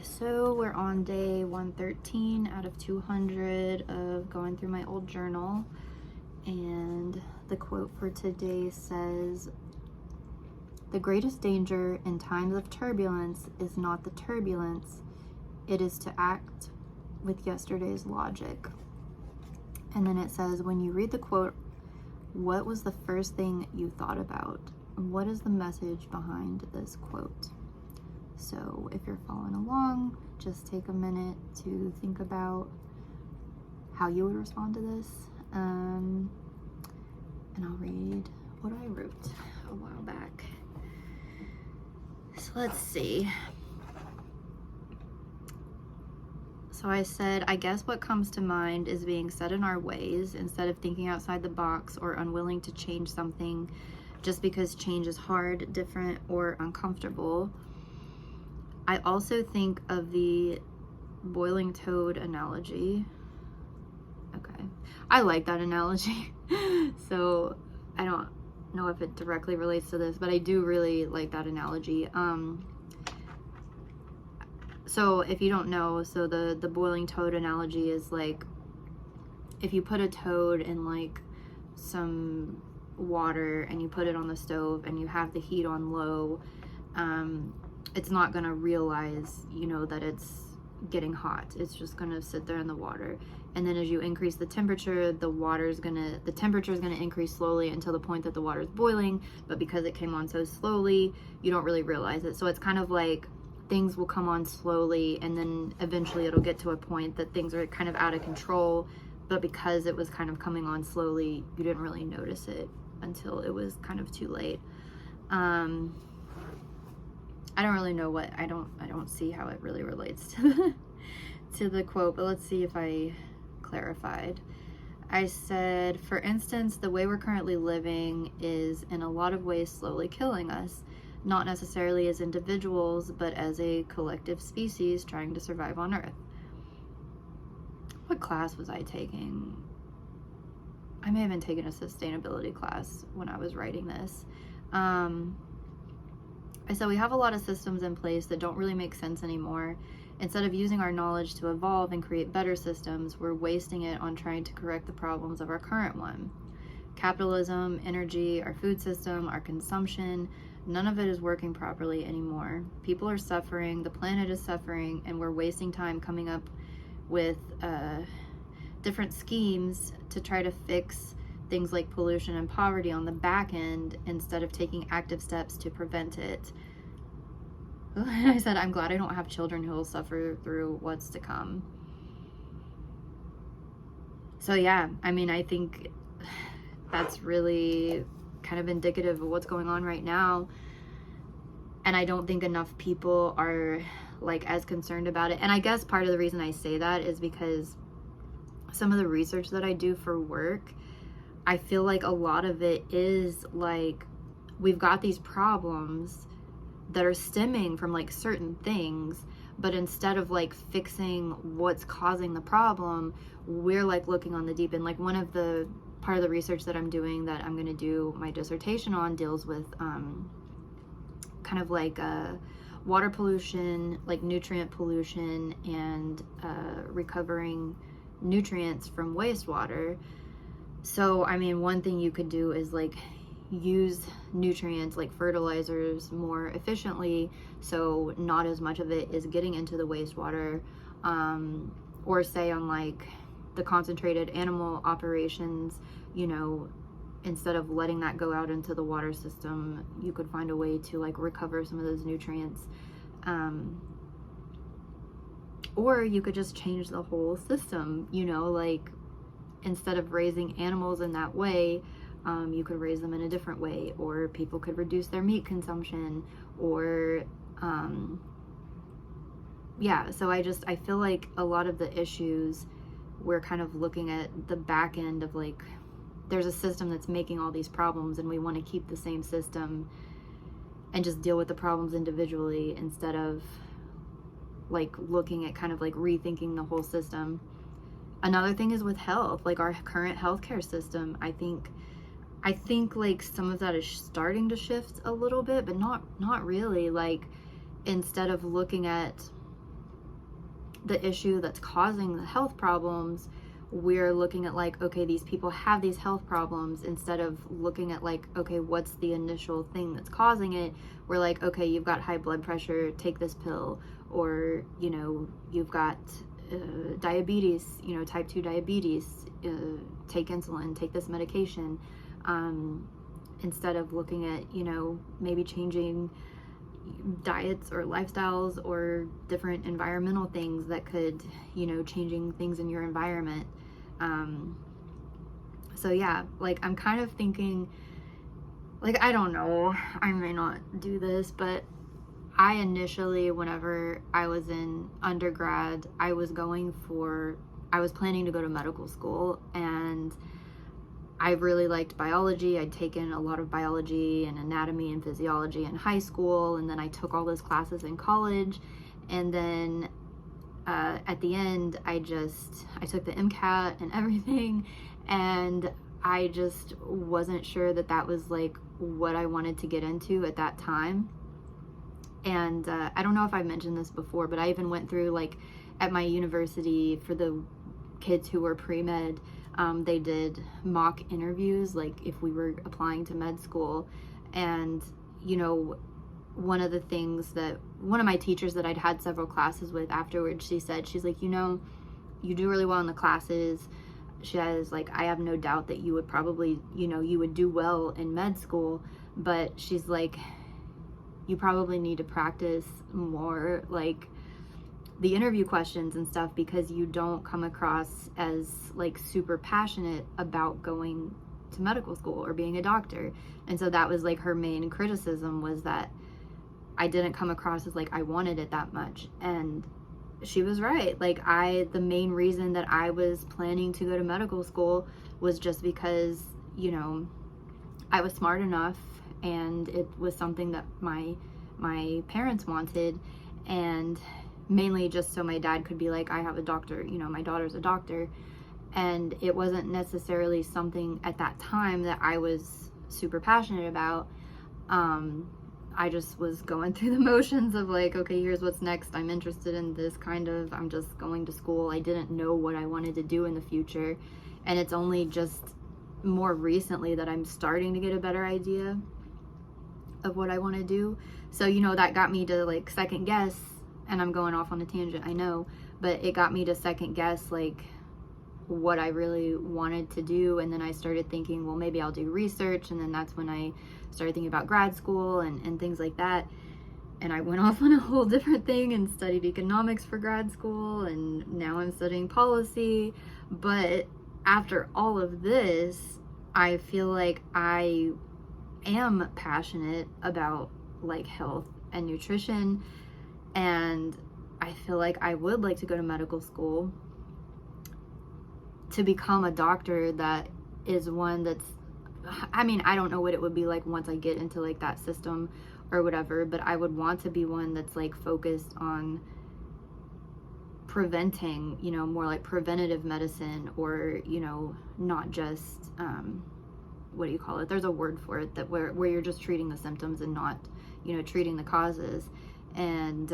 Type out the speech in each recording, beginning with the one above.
So we're on day 113 out of 200 of going through my old journal. And the quote for today says, "The greatest danger in times of turbulence is not the turbulence, it is to act with yesterday's logic." And then it says, when you read the quote, what was the first thing you thought about? What is the message behind this quote? So if you're following along, just take a minute to think about how you would respond to this. And I'll read what I wrote a while back. So let's see. So I said, I guess what comes to mind is being set in our ways instead of thinking outside the box or unwilling to change something just because change is hard, different, or uncomfortable. I also think of the boiling toad analogy. Okay, I like that analogy. So I don't know if it directly relates to this, but I do really like that analogy. So if you don't know, so the boiling toad analogy is like, if you put a toad in like some water and you put it on the stove and you have the heat on low, it's not gonna realize, that it's getting hot. It's just gonna sit there in the water. And then as you increase the temperature, the temperature is gonna increase slowly until the point that the water is boiling. But because it came on so slowly, you don't really realize it. So it's kind of like things will come on slowly, and then eventually it'll get to a point that things are kind of out of control. But because it was kind of coming on slowly, you didn't really notice it until it was kind of too late. I don't really know I don't see how it really relates to the quote, but let's see if I clarified. I said, for instance, the way we're currently living is in a lot of ways slowly killing us, not necessarily as individuals, but as a collective species trying to survive on Earth. What class was I taking? I may have been taking a sustainability class when I was writing this. I said we have a lot of systems in place that don't really make sense anymore. Instead of using our knowledge to evolve and create better systems, we're wasting it on trying to correct the problems of our current one. Capitalism, energy, our food system, our consumption, none of it is working properly anymore. People are suffering, the planet is suffering, and we're wasting time coming up with different schemes to try to fix things like pollution and poverty on the back end instead of taking active steps to prevent it. I said, I'm glad I don't have children who will suffer through what's to come. So yeah, I think that's really kind of indicative of what's going on right now. And I don't think enough people are like as concerned about it. And I guess part of the reason I say that is because some of the research that I do for work, I feel like a lot of it is like, we've got these problems that are stemming from like certain things, but instead of like fixing what's causing the problem, we're like looking on the deep end. Like part of the research that I'm doing, that I'm going to do my dissertation on, deals with kind of like water pollution, like nutrient pollution, and recovering nutrients from wastewater. So one thing you could do is like use nutrients like fertilizers more efficiently, so not as much of it is getting into the wastewater, or say on like the concentrated animal operations, instead of letting that go out into the water system, you could find a way to like recover some of those nutrients, or you could just change the whole system, like instead of raising animals in that way, you could raise them in a different way, or people could reduce their meat consumption, or so I feel like a lot of the issues, we're kind of looking at the back end of like, there's a system that's making all these problems and we want to keep the same system and just deal with the problems individually instead of like looking at kind of like rethinking the whole system. Another thing is with health, like our current healthcare system. I think like some of that is starting to shift a little bit, but not really. Like, instead of looking at the issue that's causing the health problems, we're looking at like, okay, these people have these health problems, instead of looking at like, okay, what's the initial thing that's causing it. We're like, okay, you've got high blood pressure, take this pill. Or, you know, you've got diabetes, you know, type 2 diabetes, take insulin, take this medication. Instead of looking at, you know, maybe changing diets or lifestyles or different environmental things that could, you know, changing things in your environment. So yeah, like I'm kind of thinking, like, I don't know, I may not do this, but I initially, whenever I was in undergrad, I was planning to go to medical school, and I really liked biology. I'd taken a lot of biology and anatomy and physiology in high school, and then I took all those classes in college, and then at the end, I took the MCAT and everything, and I just wasn't sure that was like what I wanted to get into at that time. And I don't know if I've mentioned this before, but I even went through, like, at my university, for the kids who were pre-med, they did mock interviews, like if we were applying to med school. And, you know, one of the things that one of my teachers that I'd had several classes with afterwards, she's like, you know, you do really well in the classes. She has, like, I have no doubt that you would probably, you know, you would do well in med school, but she's like, you probably need to practice more, like, the interview questions and stuff, because you don't come across as, like, super passionate about going to medical school or being a doctor. And so that was, like, her main criticism, was that I didn't come across as, like, I wanted it that much. And she was right. Like, the main reason that I was planning to go to medical school was just because, you know, I was smart enough, and it was something that my parents wanted, and mainly just so my dad could be like, I have a doctor, you know, my daughter's a doctor. And it wasn't necessarily something at that time that I was super passionate about. I just was going through the motions of, like, okay, here's what's next. I'm interested in this kind of, I'm just going to school. I didn't know what I wanted to do in the future. And it's only just more recently that I'm starting to get a better idea of what I want to do. So, you know, that got me to, like, second guess, and I'm going off on a tangent, I know, but it got me to second guess, like, what I really wanted to do. And then I started thinking, well, maybe I'll do research. And then that's when I started thinking about grad school and things like that. And I went off on a whole different thing and studied economics for grad school, and now I'm studying policy. But after all of this, I feel like I am passionate about, like, health and nutrition, and I feel like I would like to go to medical school to become a doctor that is one that's, I mean, I don't know what it would be like once I get into, like, that system or whatever, but I would want to be one that's, like, focused on preventing, you know, more like preventative medicine, or, you know, not just, what do you call it? There's a word for it, that where you're just treating the symptoms and not, you know, treating the causes. And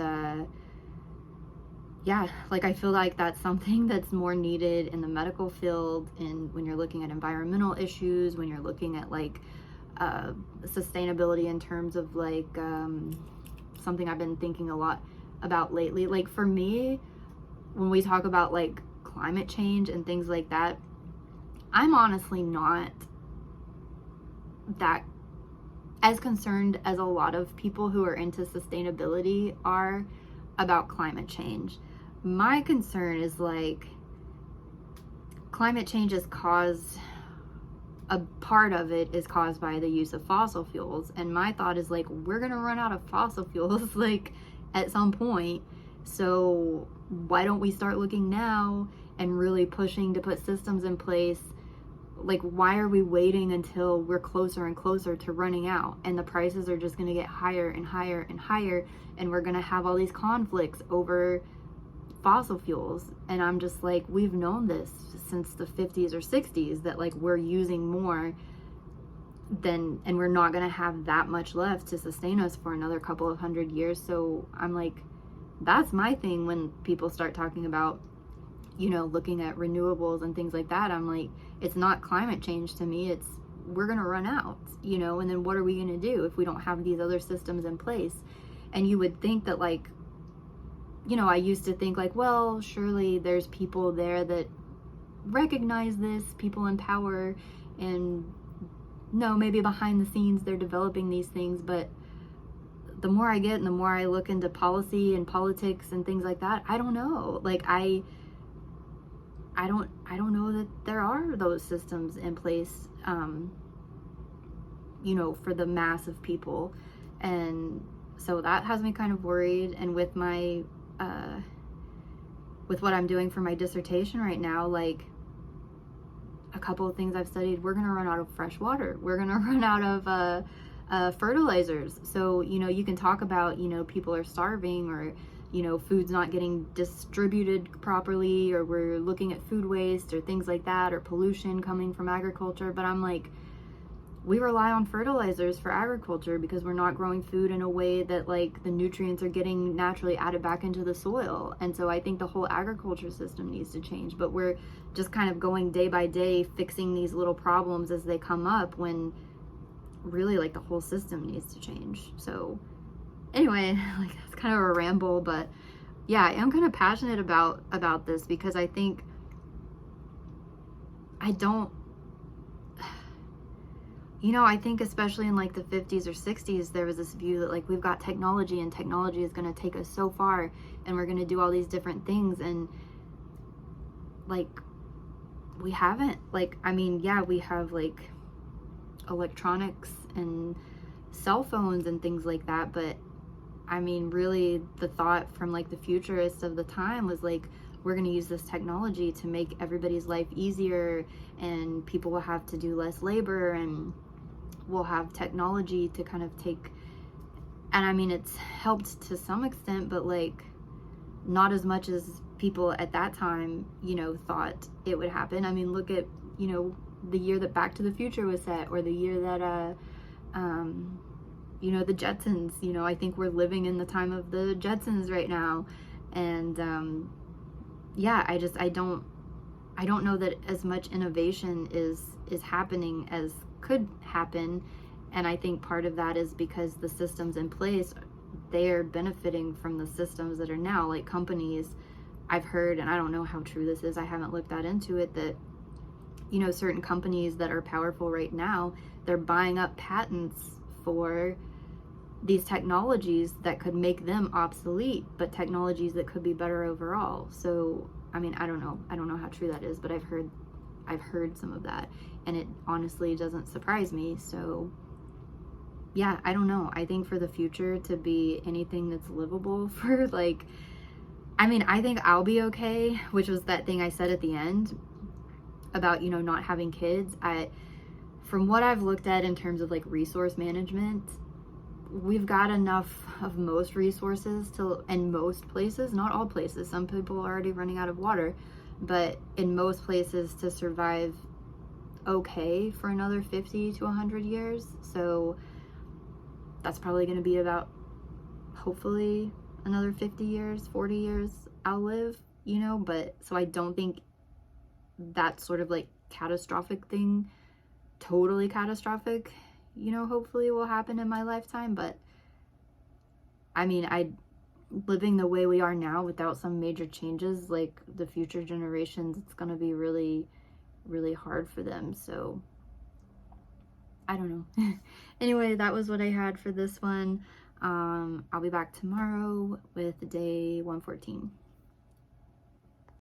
yeah, like, I feel like that's something that's more needed in the medical field, and when you're looking at environmental issues, when you're looking at, like, sustainability in terms of, like, something I've been thinking a lot about lately. Like, for me, when we talk about, like, climate change and things like that, I'm honestly not that as concerned as a lot of people who are into sustainability are about climate change. My concern is, like, climate change is caused, a part of it is caused by the use of fossil fuels. And my thought is, like, we're gonna run out of fossil fuels, like, at some point. So why don't we start looking now and really pushing to put systems in place? Like, why are we waiting until we're closer and closer to running out, and the prices are just going to get higher and higher and higher, and we're going to have all these conflicts over fossil fuels? And I'm just like, we've known this since the 50s or 60s, that, like, we're using more than, and we're not going to have that much left to sustain us for another couple of 100 years. So I'm like, that's my thing when people start talking about, you know, looking at renewables and things like that. I'm like, it's not climate change to me. It's, we're going to run out, you know, and then what are we going to do if we don't have these other systems in place? And you would think that, like, you know, I used to think like, well, surely there's people there that recognize this, people in power, and no, maybe behind the scenes they're developing these things. But the more I get and the more I look into policy and politics and things like that, I don't know. Like, I don't know that there are those systems in place, you know, for the mass of people. And so that has me kind of worried. And with my with what I'm doing for my dissertation right now, like, a couple of things I've studied, we're gonna run out of fresh water. We're gonna run out of fertilizers. So, you know, you can talk about, you know, people are starving, or, you know, food's not getting distributed properly, or we're looking at food waste or things like that, or pollution coming from agriculture. But I'm like, we rely on fertilizers for agriculture because we're not growing food in a way that, like, the nutrients are getting naturally added back into the soil. And so I think the whole agriculture system needs to change, but we're just kind of going day by day fixing these little problems as they come up, when really, like, the whole system needs to change. So anyway, like, that's kind of a ramble, but yeah, I am kind of passionate about this because I think you know, I think especially in like the 50s or 60s, there was this view that, like, we've got technology and technology is going to take us so far and we're going to do all these different things. And, like, we haven't. Like, I mean, yeah, we have, like, electronics and cell phones and things like that. But, I mean, really, the thought from, like, the futurists of the time was, like, we're going to use this technology to make everybody's life easier, and people will have to do less labor, and we'll have technology to kind of take, and I mean, it's helped to some extent, but, like, not as much as people at that time, you know, thought it would happen. I mean, look at, you know, the year that Back to the Future was set, or the year that, you know, the Jetsons, you know, I think we're living in the time of the Jetsons right now. And, yeah, I don't know that as much innovation is happening as could happen. And I think part of that is because the systems in place, they're benefiting from the systems that are now, like, companies. I've heard, and I don't know how true this is, I haven't looked that into it, that, you know, certain companies that are powerful right now, they're buying up patents for these technologies that could make them obsolete, but technologies that could be better overall. So, I mean, I don't know how true that is, but I've heard some of that, and it honestly doesn't surprise me. So yeah, I don't know. I think for the future to be anything that's livable for, like, I mean, I think I'll be okay, which was that thing I said at the end about, you know, not having kids. From what I've looked at in terms of, like, resource management, we've got enough of most resources to, in most places, not all places, some people are already running out of water, but in most places, to survive okay for another 50 to 100 years. So that's probably going to be about, hopefully, another 50 years, 40 years I'll live, you know. But so I don't think that sort of, like, catastrophic thing, totally catastrophic, you know, hopefully will happen in my lifetime. But I mean, living the way we are now without some major changes, like, the future generations, it's gonna be really, really hard for them. So I don't know. Anyway, that was what I had for this one. I'll be back tomorrow with day 114.